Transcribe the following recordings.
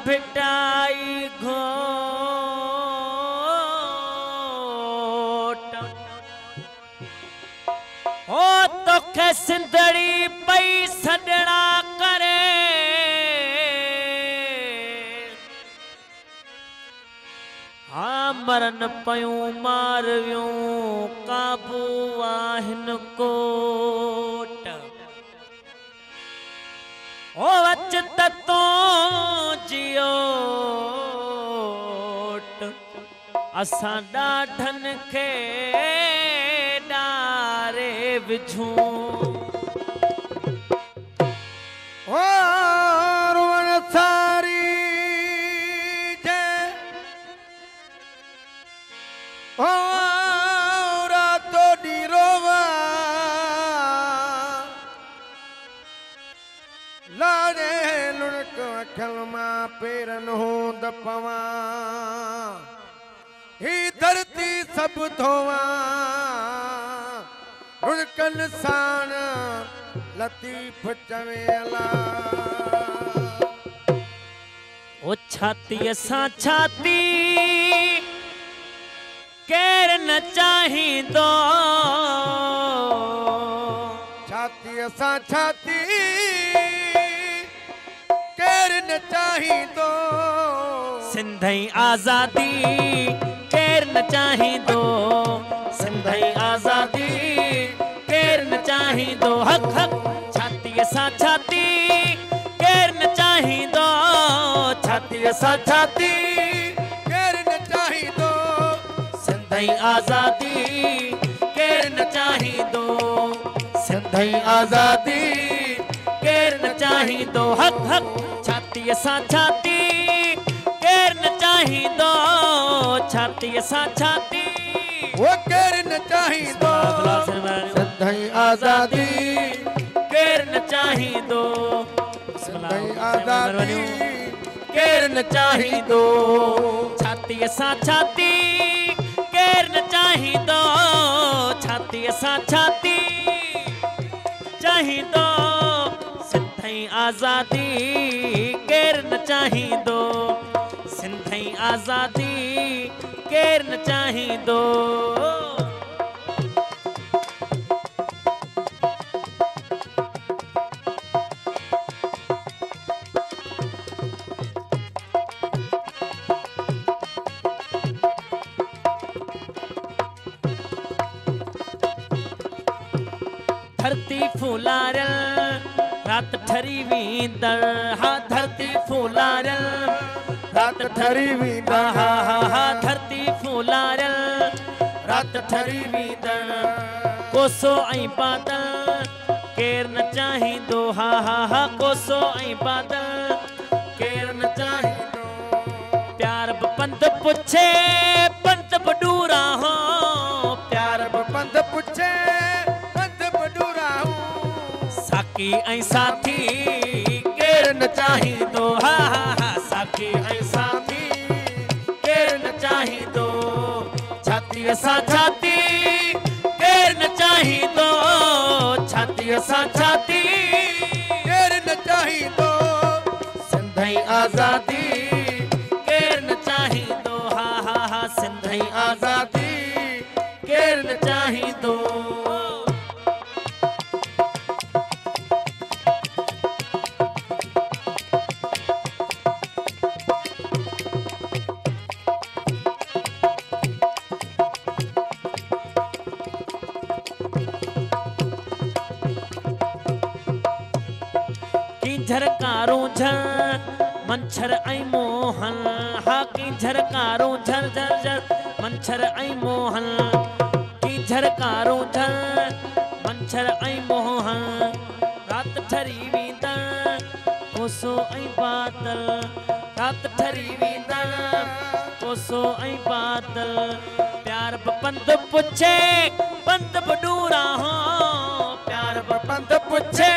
भिटाई घोट हो तोखे सिंधड़ी पई सॾणा करे हाँ मरन पयूं मारवियूं काबू आहिन कोट ओ अच ततो जियोट असां ॾाढन खे ॾारे विझूं पेरन होंद पवा ही धरती सब धोवा रुकन सान लतीफ चवेला ओ छाती सा छाती केर न चाहिंदो छाती सा छाती केर न चाहिंदो सिंधई आजादी केर न चाहिंदो सिंधई आजादी केर न चाहिंदो हक हक छाती सा छाती केर न चाहिंदो छाती सा छाती केर न चाहिंदो सिंधई आजादी केर न चाहिंदो सिंधई आजादी केर न चाहिंदो हक हक छाती सा छाती केर न चाहिंदो छाती सा छाती वो केर न चाहिंदो सिंधई आजादी केर न चाहिंदो सिंधई आजादी केर न चाहिंदो छाती सा छाती केर न चाहिंदो छाती सा छाती चाहिंदो सिंधई आजादी केर न चाहिंदो सिंधई आजादी केर न चाहिंदो धरती फूलारल रात ठरी वींदड़ हा धरती फूलारल रात ठरी वींदड़ हा हा हा धरती फूलारल रात ठरी वींदड़ कोसो ऐं बादल केर न चाहिंदो हा हा हा कोसो ऐं बादल केर न चाहिंदो प्यार ब पंध पुछे पंध बडूरा हो प्यार ब पंध पुछे पंध बडूरा हो साकी ऐं साथी केर न चाहिंदो हा हा हा साकी ऐं साथी केर न चाहिंदो छाती सा छाती केर न चाहिंदो छाती सा छाती केर न चाहिंदो सिंधई आजादी केर न चाहिंदो हा हा हा सिंधई आजादी केर न चाहिंदो झरकारो झर मंछर ऐं मोहन हा की झरकारो झर झर झर मंछर ऐं मोहन की झरकारो झर मंछर ऐं मोहन रात ठरी वींदड़ कोसो ऐं बादल रात ठरी वींदड़ कोसो ऐं बादल प्यार ब पंध पुछे पंध बडूरा हो प्यार ब पंध पुछे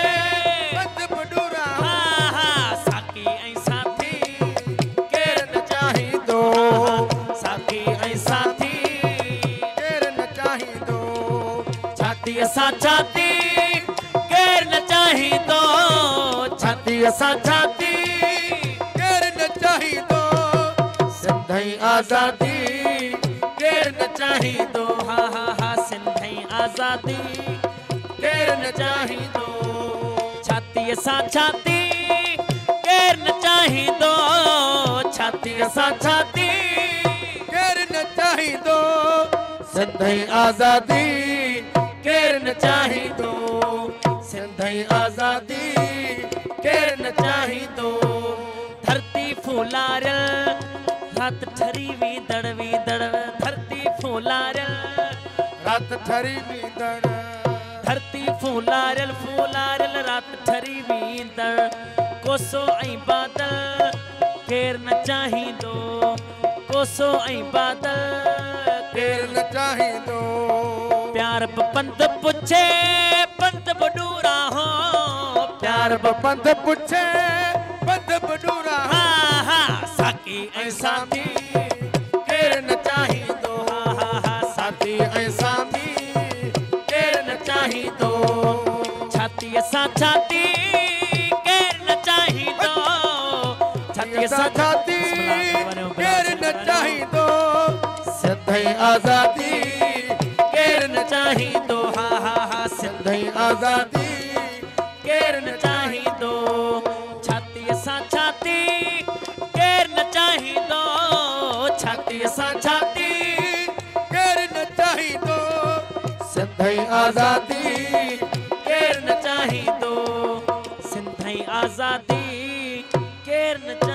पंध बडूरा हा हा साकी ऐं साथी केर न चाहिंदो साथी ऐं साथी केर न चाहिंदो छाती सा छाती केर न चाहिंदो छाती सा छाती केर न आज़ादी केर न चाहींदो हा हा हा सिंधई आज़ादी केर न चाहींदो छातीअ सां छाती केर न चाहींदो छातीअ सां छाती केर न चाहींदो सिंधई आज़ादी केर न चाहींदो सिंधई आज़ादी केर न चाहींदो धरती फूलारियल रात ठरी वीदड़ वीदड़ धरती फूलारियल रात ठरी वीदड़ धरती फूलारियल फूलारियल रात ठरी वीदड़ कोसो ऐं बादल केर न चाहींदो कोसो ऐं बादल केर न चाहींदो प्यार पंत पुछे पंत बडूरा हो प्यार पंध पुछे पंध बडूरा हा हा साकी ऐं साथी केर न चाहींदो हा हा हा साथी ऐं साथी केर न चाहींदो छातीअ सां छाती केर न चाहींदो छातीअ सां छाती केर न चाहींदो सिंधई आज़ादी केर न चाहींदो हा हा हा सिंधई आज़ादी केर न चाहींदो छातीअ सां छाती केर न चाहींदो छातीअ सां छाती केर न चाहींदो सिंधई आज़ादी केर न चाहींदो सिंधई आज़ादी केर न चाहींदो